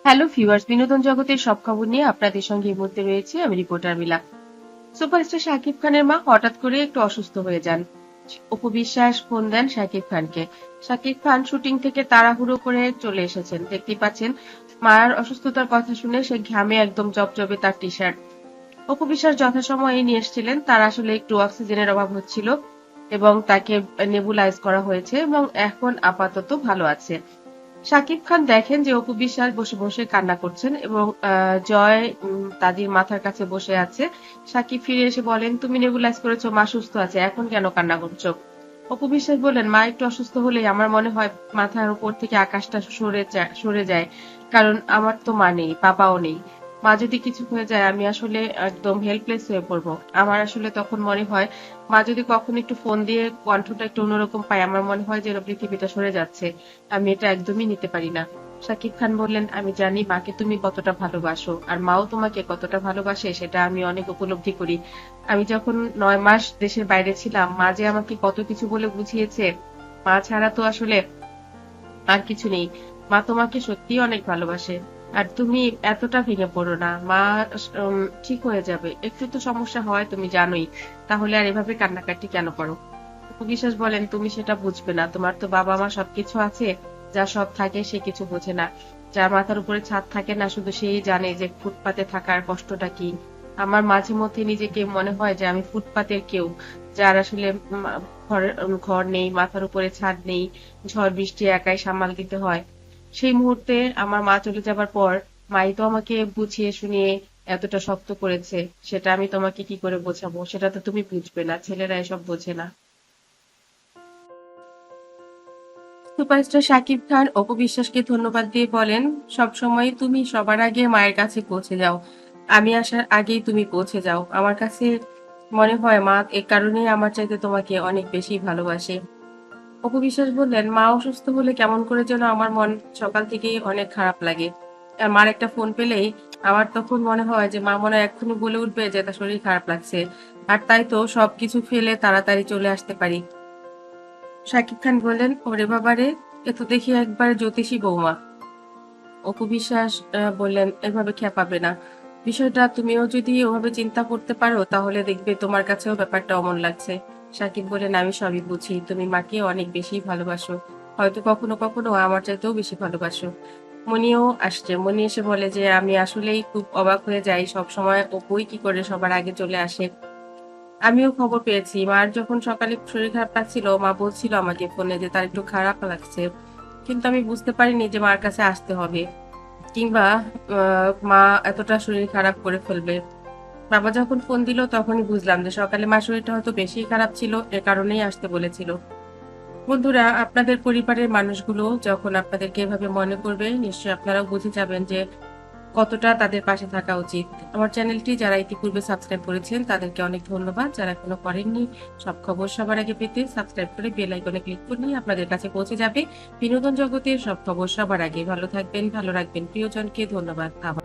Hello viewers, বিনোদন জগতের সব খবর নিয়ে আপনাদের সঙ্গে এই মুহূর্তে রয়েছে আমি রিপোর্টার মিলা। সুপারস্টার শাকিব খানের মা হঠাৎ করে একটু অসুস্থ হয়ে যান। অপু বিশ্বাস ফোন দেন শাকিব খানকে। শাকিব খান শুটিং থেকে তাড়াহুড়ো করে চলে এসেছেন। দেখতেই পাচ্ছেন মার অসুস্থতার কথা শুনে সে ঘামে একদম জবজবে তার টি শার্ট। অপু বিশ্বাস যথাসময়ে নিয়ে এসেছিলেন। তার আসলে একটু অক্সিজেনের অভাব হচ্ছিল এবং তাকে নেবুলাইজ করা হয়েছে এবং এখন আপাতত ভালো আছে। শাকিব খান দেখেন যে অপু বিশ্বাস বসে বসে কান্না করছেন এবং জয় দাদির মাথার কাছে বসে আছে। শাকিব ফিরে এসে বলেন, তুমি নেবুলাইজ করেছো, মা সুস্থ আছে, এখন কেন কান্না করছো? অপু বিশ্বাস বললেন, মা একটু অসুস্থ হলেই আমার মনে হয় মাথার উপর থেকে আকাশটা সরে যায়, কারণ আমার তো মা নেই, বাবাও নেই। মা যদি কিছু হয়ে যায় আমি আসলে একদম হেল্পলেস হয়ে পড়বো। আমার আসলে তখন মনে হয় মা যদি কখনো একটু ফোন দিয়ে কণ্ঠটা একটু অন্যরকম পায়, আমার মনে হয় যেন পৃথিবীটা সরে যাচ্ছে। আমি এটা একদমই নিতে পারি না। শাকিব খান বললেন, আমি জানি মাকে তুমি কতটা ভালোবাসো আর মাও তোমাকে কতটা ভালোবাসে, সেটা আমি অনেক উপলব্ধি করি। আমি যখন ৯ মাস দেশের বাইরে ছিলাম, মা যে আমাকে কত কিছু বলে বুঝিয়েছে, মা ছাড়া তো আসলে আর কিছু নেই। মা তোমাকে সত্যিই অনেক ভালোবাসে। আর তুমি এতটা ভেঙে পড়ো না। মা ঠিক হয়ে যাবে। একটু তো সমস্যা হয় তুমি জানোই। তাহলে আর এভাবে কান্নাকাটি কেন করো? অপু বিশ্বাস বলেন, তুমি সেটা বুঝবে না। তোমার তো বাবা মা সবকিছু আছে, যার সব থাকে সে কিছু বোঝে না। যার মাথার উপরে ছাদ থাকে না, শুধু সেই জানে যে ফুটপাতে থাকার কষ্টটা কি। আমার মাঝে মধ্যে নিজেকে মনে হয় যে আমি ফুটপাতের কেউ, যার আসলে ঘর নেই, মাথার উপরে ছাদ নেই, ঝড় বৃষ্টি একাই সামাল দিতে হয়। সেই মুহূর্তে আমার মা চলে যাবার পর মাই তো আমাকে বুঝিয়ে শুনিয়ে এতটা শক্ত করেছে, সেটা আমি তোমাকে কি করে বোঝাবো? সেটা তো তুমি বুঝবে না, ছেলেরা এসব বোঝে না। সুপারস্টার শাকিব খান অপু বিশ্বাসকে ধন্যবাদ দিয়ে বলেন, সবসময় তুমি সবার আগে মায়ের কাছে পৌঁছে যাও। আমি আসার আগেই তুমি পৌঁছে যাও। আমার কাছে মনে হয় মা এ কারণেই আমার চাইতে তোমাকে অনেক বেশি ভালোবাসে। অপু বিশ্বাস বললেন, মা অসুস্থ হলে কেমন করে যেন আমার মন সকাল থেকেই অনেক খারাপ লাগে। আর মার একটা ফোন পেলেই আমার তখন মনে হয় যে মা মনে হয় এক্ষুনি বলে উঠবে যে তার শরীর খারাপ লাগছে। আর তাই তো সবকিছু ফেলে তাড়াতাড়ি চলে আসতে পারি। শাকিব খান বললেন, ওরে বাবারে, এ তো দেখি একবার জ্যোতিষী বৌমা। অপু বিশ্বাস বললেন, এভাবে খেপাবে না। বিষয়টা তুমিও যদি ওভাবে চিন্তা করতে পারো তাহলে দেখবে তোমার কাছেও ব্যাপারটা অমন লাগছে। শাকিব বললেন, আমি সবই বুঝি, তুমি মাকে অনেক বেশি ভালোবাসো, হয়তো কখনো কখনো আমার চাইতেও বেশি ভালোবাসো। মনিও আসছে। মনি এসে বলে যে আমি আসলেই খুব অবাক হয়ে যাই, সবসময় অপুই কি করে সবার আগে চলে আসে। আমিও খবর পেয়েছি, মার যখন সকালে শরীর খারাপ লাগছিল মা বলছিল আমাকে ফোনে যে তার একটু খারাপ লাগছে, কিন্তু আমি বুঝতে পারিনি যে মার কাছে আসতে হবে কিংবা মা এতটা শরীর খারাপ করে ফেলবে। বাবা যখন ফোন দিল তখনই বুঝলাম যে সকালে মার শরীরটা হয়তো বেশি খারাপ ছিল, এ কারণেই আসতে বলেছিল। বন্ধুরা, আপনাদের পরিবারের মানুষগুলো যখন আপনাদেরকে এভাবে মনে করবে, নিশ্চয়ই আপনারাও বুঝে যাবেন যে কতটা তাদের পাশে থাকা উচিত। আমার চ্যানেলটি যারা ইতিপূর্বে সাবস্ক্রাইব করেছেন তাদেরকে অনেক ধন্যবাদ। যারা এখনো করেননি, সব খবর সবার আগে পেতে সাবস্ক্রাইব করে বেল আইকনে ক্লিক করলেই আপনাদের কাছে পৌঁছে যাবে বিনোদন জগতের সব খবর সবার আগে। ভালো থাকবেন, ভালো রাখবেন প্রিয়জনকে। ধন্যবাদ। আবার